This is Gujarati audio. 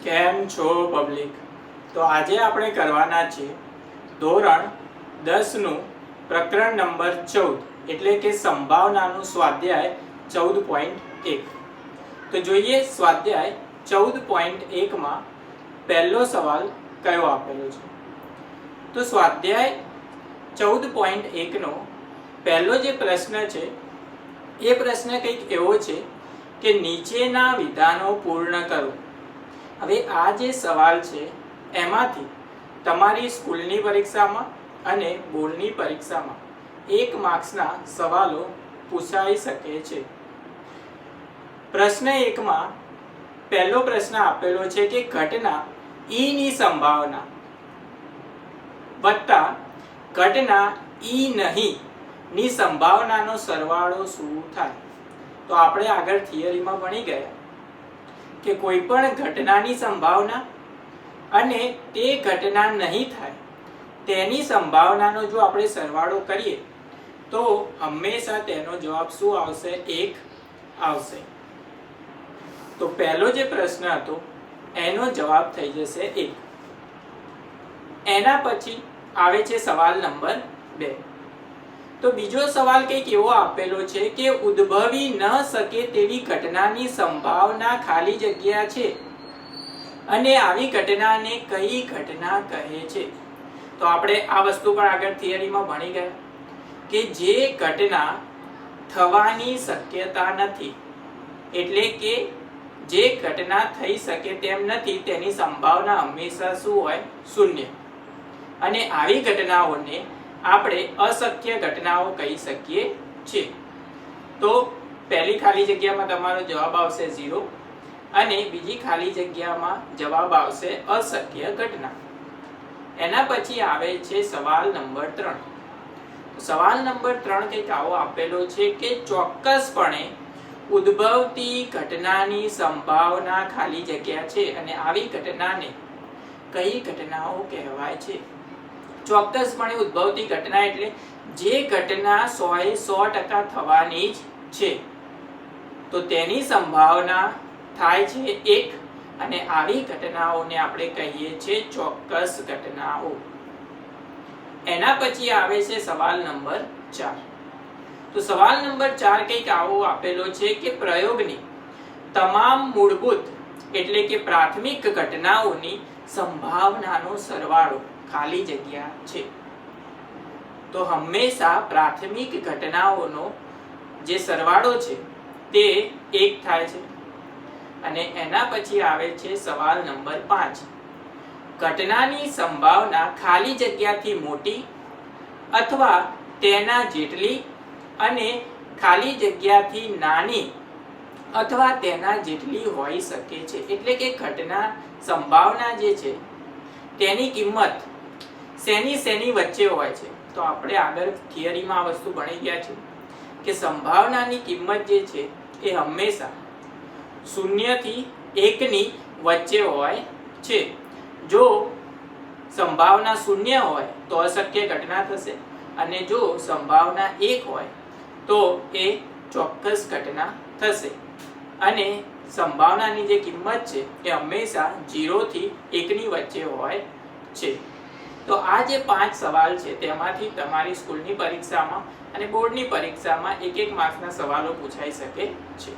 કેમ છો પબ્લિક? તો આજે આપણે કરવાના છે ધોરણ 10 નું પ્રકરણ નંબર 14 એટલે કે સંભાવનાનું સ્વાધ્યાય 14.1. તો જોઈએ સ્વાધ્યાય 14.1 માં પહેલો સવાલ કયો આપેલો છે. તો સ્વાધ્યાય 14.1 નો પહેલો જે પ્રશ્ન છે એ પ્રશ્ન કંઈક એવો છે કે નીચેના વિધાનો પૂર્ણ કરો. હવે આ જે સવાલ છે એમાંથી તમારી સ્કૂલની પરીક્ષામાં અને બોર્ડની પરીક્ષામાં 1 માર્ક્સના સવાલો પૂછાઈ શકે છે. પ્રશ્ન 1 માં પહેલો પ્રશ્ન આપેલો છે કે ઘટના ઈ ની સંભાવના વત્તા ઘટના ઈ નહીં ની સંભાવનાનો સરવાળો શું થાય. તો આપણે આગળ થિયરીમાં ભણી ગયા કે કોઈ પણ ઘટનાની સંભાવના અને તે ઘટના નહીં થાય તેની સંભાવનાનો જો આપણે સરવાળો કરીએ તો હંમેશા તેનો જવાબ શું આવશે? 1 આવશે. તો પહેલો જે પ્રશ્ન હતો એનો જવાબ થઈ જશે 1. એના પછી આવે છે સવાલ નંબર 2. તો બીજો સવાલ કંઈક એવો આપેલો છે કે ઉદ્ભવી ન શકે તેવી ઘટનાની સંભાવના ખાલી જગ્યા છે અને આવી ઘટનાને કઈ ઘટના કહે છે. તો આપણે આ વસ્તુ પણ આગળ થિયરીમાં ભણી ગયા કે જે ઘટના થવાની શક્યતા નથી એટલે કે જે ઘટના થઈ શકે તેમ નથી તેની સંભાવના હંમેશા શું હોય? 0. અને આવી ઘટનાઓને આપણે અશક્ય ઘટનાઓ કહી શકીએ છીએ. તો પહેલી ખાલી જગ્યામાં તમારો જવાબ આવશે 0 અને બીજી ખાલી જગ્યામાં જવાબ આવશે અશક્ય ઘટના. એના પછી આવે છે સવાલ નંબર 3. સવાલ નંબર 3 કંઈક આવો આપેલો છે કે ચોક્કસપણે ઉદ્ભવતી ઘટનાની સંભાવના ખાલી જગ્યા છે અને આવી ઘટનાને કઈ ઘટનાઓ કહેવાય છે. ચોક્કસપણે ઉદ્ભવતી ઘટના એટલે જે ઘટના 100% થવાની જ છે તો તેની સંભાવના થાય છે 1 અને આવી ઘટનાઓને આપણે કહીએ છીએ ચોક્કસ ઘટનાઓ. એના પછી આવે છે સવાલ નંબર 4. તો સવાલ નંબર 4 કંઈક આવો આપેલો છે કે પ્રયોગની તમામ મૂળભૂત એટલે કે પ્રાથમિક ઘટનાઓની સંભાવનાનો સરવાળો ખાલી જગ્યા છે. તો હંમેશા પ્રાથમિક ઘટનાઓનો જે સરવાળો છે તે 1 થાય છે. અને એના પછી આવે છે સવાલ નંબર 5. ઘટનાની સંભાવના ખાલી જગ્યાથી મોટી અથવા તેના જેટલી અને ખાલી જગ્યાથી નાની અથવા તેના જેટલી હોઈ શકે છે. એટલે કે ઘટના સંભાવના જે છે તેની કિંમત શેની વચ્ચે હોય છે. તો આપણે આગળ થિયરીમાં આ વસ્તુ ભણી ગયા છે કે સંભાવનાની કિંમત જે છે એ હંમેશા 0 થી 1 ની વચ્ચે હોય છે. જો સંભાવના 0 હોય તો અશક્ય ઘટના થશે અને જો સંભાવના 1 હોય તો એ ચોક્કસ ઘટના થશે. અને સંભાવનાની જે કિંમત છે એ હંમેશા 0 થી 1 ની વચ્ચે હોય છે. તો આ જે 5 સવાલ છે તેમાંથી તમારી સ્કૂલની પરીક્ષામાં અને બોર્ડની પરીક્ષામાં 1 માર્ક્સના સવાલો પૂછાઈ શકે છે.